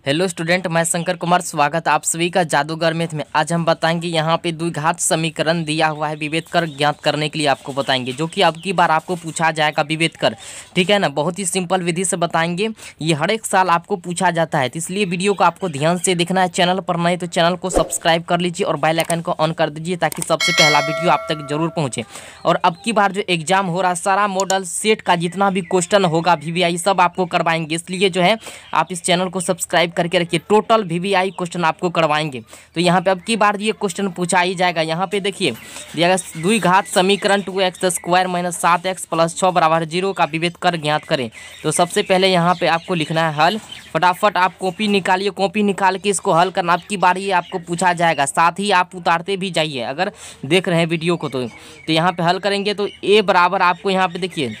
Hello student, मैं शंकर कुमार। स्वागत है आप सभी का जादूगर मैथ में। आज हम बताएंगे यहाँ पे द्विघात समीकरण दिया हुआ है विभेद कर ज्ञात करने के लिए आपको बताएंगे, जो कि अब की बार आपको पूछा जाएगा विभेद कर। ठीक है ना, बहुत ही सिंपल विधि से बताएंगे। ये हर एक साल आपको पूछा जाता है, तो इसलिए वीडियो को आपको ध्यान से देखना है। चैनल पर नहीं तो चैनल को सब्सक्राइब कर लीजिए और बेल आइकन को ऑन कर दीजिए, ताकि सबसे पहला वीडियो आप तक जरूर पहुँचे। और अब की बार जो एग्जाम हो रहा है, सारा मॉडल सेट का जितना भी क्वेश्चन होगा VVI सब आपको करवाएंगे। इसलिए जो है आप इस चैनल को सब्सक्राइब करके रखिए। टोटल VVI क्वेश्चन आपको करवाएंगे। तो यहाँ पे अब की बार ये क्वेश्चन पूछा ही जाएगा। यहाँ पे देखिए दिया गया द्विघात समीकरण 2x² - 7x + 6 = 0 का विभेद कर ज्ञात करें। तो सबसे पहले यहाँ पे आपको लिखना है हल। फटाफट आप कॉपी निकालिए, कॉपी निकाल के इसको हल करना। अब की बार ये आपको पूछा जाएगा, साथ ही आप उतारते भी जाइए अगर देख रहे हैं वीडियो को। तो यहाँ पे हल करेंगे तो a बराबर आपको यहाँ पे देखिए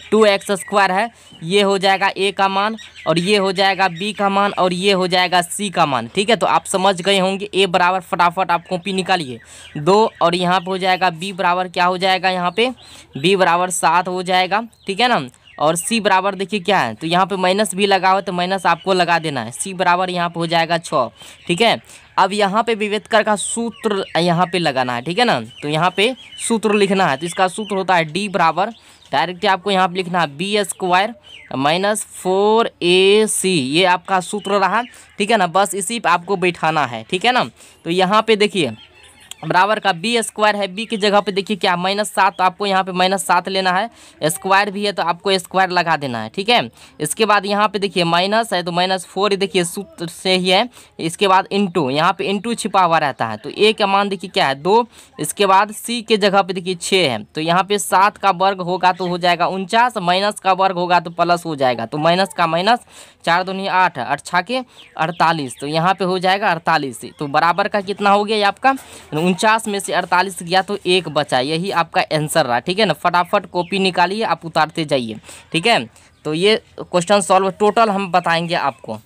2x² है, ये हो जाएगा a का मान, और ये हो जाएगा b का मान, और ये हो जाएगा c का मान। ठीक है, तो आप समझ गए होंगे। a बराबर फटाफट आप कॉपी निकालिए 2, और यहाँ पे हो जाएगा b बराबर क्या हो जाएगा, यहाँ पे b बराबर 7 हो जाएगा। ठीक है ना, और c बराबर देखिए क्या है, तो यहाँ पे माइनस भी लगा हो तो माइनस आपको लगा देना है। c बराबर यहाँ पे हो जाएगा 6। ठीक है, अब यहाँ पे विभेद कर का सूत्र यहाँ पे लगाना है। ठीक है ना, तो यहाँ पे सूत्र लिखना है। तो इसका सूत्र होता है d बराबर, डायरेक्ट आपको यहाँ पे लिखना है b² - 4ac, ये आपका सूत्र रहा। ठीक है ना, बस इसी पे आपको बैठाना है। ठीक है ना, तो यहाँ पे देखिए बराबर का b² है, b की जगह पे देखिए क्या -7, तो आपको यहाँ पे -7 लेना है। स्क्वायर भी है तो आपको स्क्वायर लगा देना है। ठीक है, इसके बाद यहाँ पे देखिए माइनस है तो -4 देखिए सूत्र से ही है। इसके बाद इंटू, यहाँ पे इंटू छिपा हुआ रहता है। तो a का मान देखिए क्या है 2। इसके बाद c के जगह पे देखिए 6 है, तो यहाँ पे 7 का वर्ग होगा तो हो जाएगा 49, माइनस का वर्ग होगा तो प्लस हो जाएगा। तो माइनस का माइनस, 4 दूनी 8, 8 छाके 48, तो यहाँ पे हो जाएगा 48। तो बराबर का कितना हो गया ये आपका 49 में से 48 गया तो 1 बचा, यही आपका आंसर रहा। ठीक है ना, फटाफट कॉपी निकालिए, आप उतारते जाइए। ठीक है, तो ये क्वेश्चन सॉल्व टोटल हम बताएंगे आपको।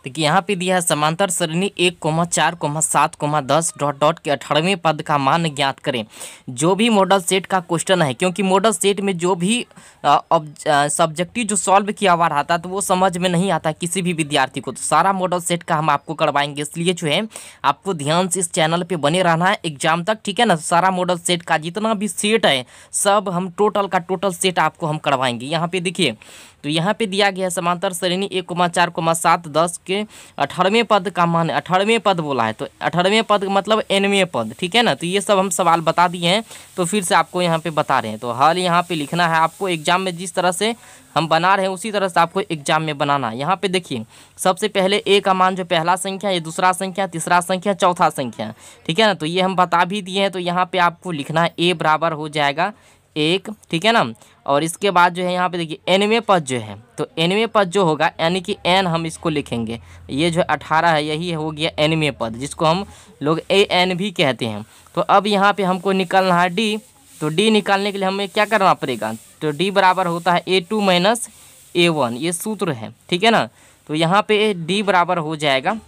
देखिए यहाँ पे दिया है समांतर श्रेणी 1, 4, 7, 10 ... के 18वें पद का मान ज्ञात करें। जो भी मॉडल सेट का क्वेश्चन है, क्योंकि मॉडल सेट में जो भी सब्जेक्टिव जो सॉल्व किया हुआ रहता है तो वो समझ में नहीं आता किसी भी विद्यार्थी को, तो सारा मॉडल सेट का हम आपको करवाएंगे। इसलिए जो है आपको ध्यान से इस चैनल पे बने रहना है एग्जाम तक। ठीक है ना, सारा मॉडल सेट का जितना भी सेट है सब हम टोटल का टोटल सेट आपको हम करवाएंगे। यहाँ पे देखिए, तो यहाँ पे दिया गया है समांतर श्रेणी 1, 4, 7, 10 के 18वें पद का मान, 18वें पद बोला है, तो 18वें पद मतलब nवें पद। ठीक है ना, तो ये सब हम सवाल बता दिए हैं, तो फिर से आपको यहाँ पे बता रहे हैं। तो हल यहाँ पे लिखना है आपको। एग्जाम में जिस तरह से हम बना रहे हैं उसी तरह से आपको एग्जाम में बनाना है। यहाँ पे देखिए सबसे पहले a का मान जो पहला संख्या, ये दूसरा संख्या, तीसरा संख्या, चौथा संख्या। ठीक है ना, तो ये हम बता भी दिए हैं। तो यहाँ पे आपको लिखना है a बराबर हो जाएगा 1। ठीक है ना, और इसके बाद जो है यहाँ पे देखिए nवें पद जो है, तो nवें पद जो होगा यानी कि n हम इसको लिखेंगे, ये जो 18 है यही हो गया nवें पद, जिसको हम लोग an भी कहते हैं। तो अब यहाँ पे हमको निकालना है d, तो d निकालने के लिए हमें क्या करना पड़ेगा, तो d बराबर होता है a2 - a1, ये सूत्र है। ठीक है ना, तो यहाँ पे d बराबर हो जाएगा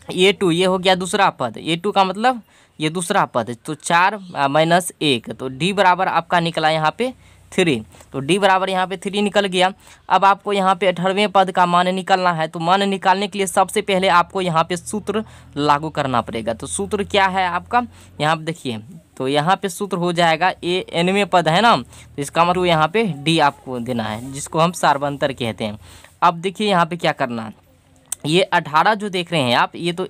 a2, ये हो गया दूसरा पद, a2 का मतलब ये दूसरा पद, तो 4 - 1, तो d बराबर आपका निकला यहाँ पे 3। तो d बराबर यहाँ पे 3 निकल गया। अब आपको यहाँ पे 18वें पद का मान निकालना है। तो मान निकालने के लिए सबसे पहले आपको यहाँ पे सूत्र लागू करना पड़ेगा। तो सूत्र क्या है आपका, यहाँ पे देखिए, तो यहाँ पे सूत्र हो जाएगा nवें पद है ना, तो इसका मतलब यहाँ पे d आपको देना है, जिसको हम सार्वंतर कहते हैं। अब देखिए यहाँ पे क्या करना है, ये 18 जो देख रहे हैं आप, ये तो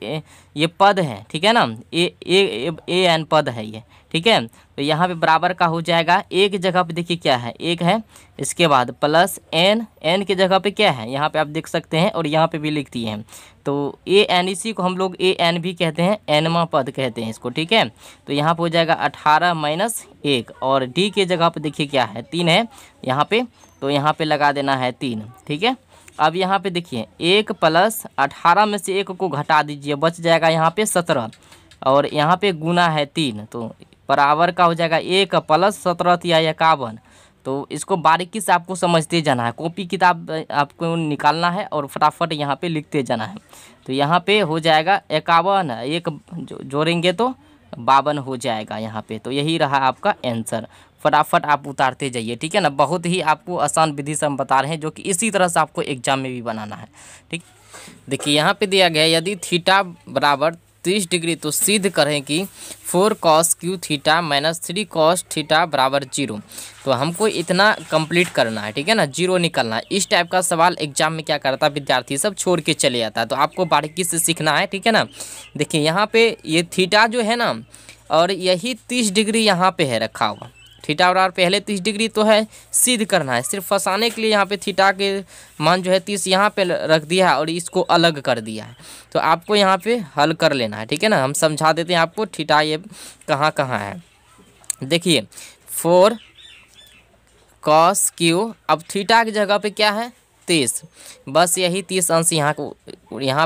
ये पद है। ठीक है ना, an पद है ये। ठीक है, तो यहाँ पे बराबर का हो जाएगा, एक जगह पे देखिए क्या है, 1 है, इसके बाद प्लस n के जगह पे क्या है, यहाँ पे आप देख सकते हैं, और यहाँ पे भी लिख दिए हैं। तो an, इसी को हम लोग an भी कहते हैं, nवां पद कहते हैं इसको। ठीक है, तो यहाँ पे हो जाएगा 18 - 1, और d के जगह पे देखिए क्या है, 3 है यहाँ पे, तो यहाँ पे लगा देना है 3। ठीक है, अब यहाँ पे देखिए 1 + 18 में से 1 को घटा दीजिए, बच जाएगा यहाँ पे 17, और यहाँ पे गुना है 3, तो बराबर का हो जाएगा 1 + 17 या 51। तो इसको बारीकी से आपको समझते जाना है, कॉपी किताब आपको निकालना है और फटाफट यहाँ पे लिखते जाना है। तो यहाँ पे हो जाएगा 51, एक जोड़ेंगे तो 52 हो जाएगा यहाँ पे। तो यही रहा आपका आंसर। फटाफट आप उतारते जाइए, ठीक है ना। बहुत ही आपको आसान विधि से हम बता रहे हैं, जो कि इसी तरह से आपको एग्जाम में भी बनाना है, ठीक। देखिए यहाँ पे दिया गया है, यदि थीटा बराबर 30 डिग्री तो सिद्ध करें कि 4 cos Q theta minus 3 cos theta बराबर 0। तो हमको इतना कंप्लीट करना है, ठीक है ना, 0 निकलना है। इस टाइप का सवाल एग्जाम में क्या करता है, विद्यार्थी सब छोड़ के चले जाता है। तो आपको बारीकी से सीखना है, ठीक है ना। देखिए यहाँ पे ये थीटा जो है ना, और यही 30 डिग्री यहाँ पे है रखा हुआ। थीटा बराबर पहले 30 डिग्री तो है, सिद्ध करना है। सिर्फ फंसाने के लिए यहाँ पे थीटा के मान जो है 30 यहाँ पे रख दिया है और इसको अलग कर दिया है। तो आपको यहाँ पे हल कर लेना है, ठीक है ना। हम समझा देते हैं आपको थीटा ये कहाँ कहाँ है। देखिए 4 cos क्यू, अब थीटा की जगह पे क्या है 30, बस यही 30 अंश यहाँ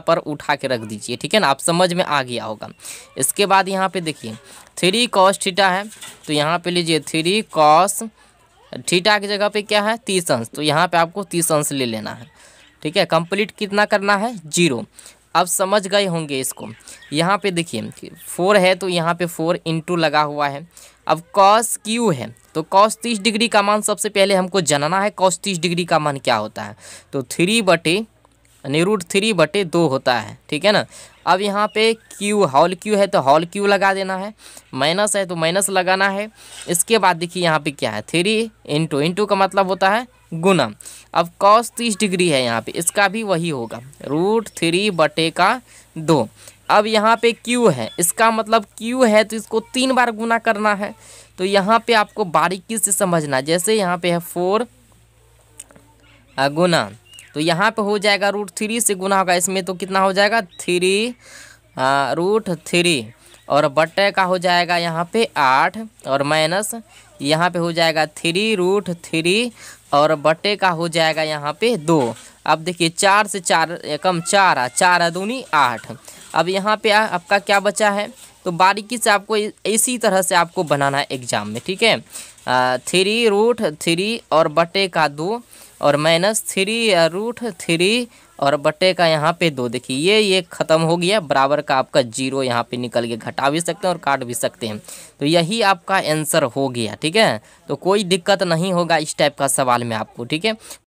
पर उठा के रख दीजिए, ठीक है ना। आप समझ में आ गया होगा। इसके बाद यहाँ पे देखिए 3 cos थीटा है, तो यहाँ पे लीजिए 3 cos थीटा की जगह पे क्या है 30 अंश, तो यहाँ पे आपको 30 अंश ले लेना है, ठीक है। कंप्लीट कितना करना है 0। अब समझ गए होंगे इसको। यहाँ पे देखिए 4 है तो यहाँ पे 4 इंटू लगा हुआ है। अब cos क्यू है तो cos 30 डिग्री का मान सबसे पहले हमको जानना है। cos 30 डिग्री का मान क्या होता है, तो 3/√3/2 होता है, ठीक है ना। अब यहाँ पे क्यू हॉल क्यू है तो हॉल क्यू लगा देना है, माइनस है तो माइनस लगाना है। इसके बाद देखिए यहाँ पे क्या है 3 इंटू का मतलब होता है गुना। अब cos 30 डिग्री है यहाँ पे, इसका भी वही होगा √3/2। अब यहाँ पे q है, इसका मतलब q है तो इसको 3 बार गुना करना है। तो यहाँ पे आपको बारीकी से समझना, जैसे यहाँ पे है 4 गुना, तो यहाँ पे हो जाएगा √3 से गुना होगा इसमें, तो कितना हो जाएगा 3√3 और बट्टे का हो जाएगा यहाँ पे 8 और माइनस यहाँ पे हो जाएगा 3√3 और बट्टे का हो जाएगा यहाँ पे 2। अब देखिए 4 से 4 कम 4 4 दूनी 8। अब यहाँ पे आपका क्या बचा है, तो बारीकी से आपको इसी तरह से आपको बनाना है एग्जाम में, ठीक है। 3√3 और बट्टे का 2 और माइनस 3√3 और बट्टे का यहाँ पे 2। देखिए ये ख़त्म हो गया, बराबर का आपका 0 यहाँ पे निकल गया। घटा भी सकते हैं और काट भी सकते हैं। तो यही आपका आंसर हो गया, ठीक है। तो कोई दिक्कत नहीं होगा इस टाइप का सवाल में आपको, ठीक है।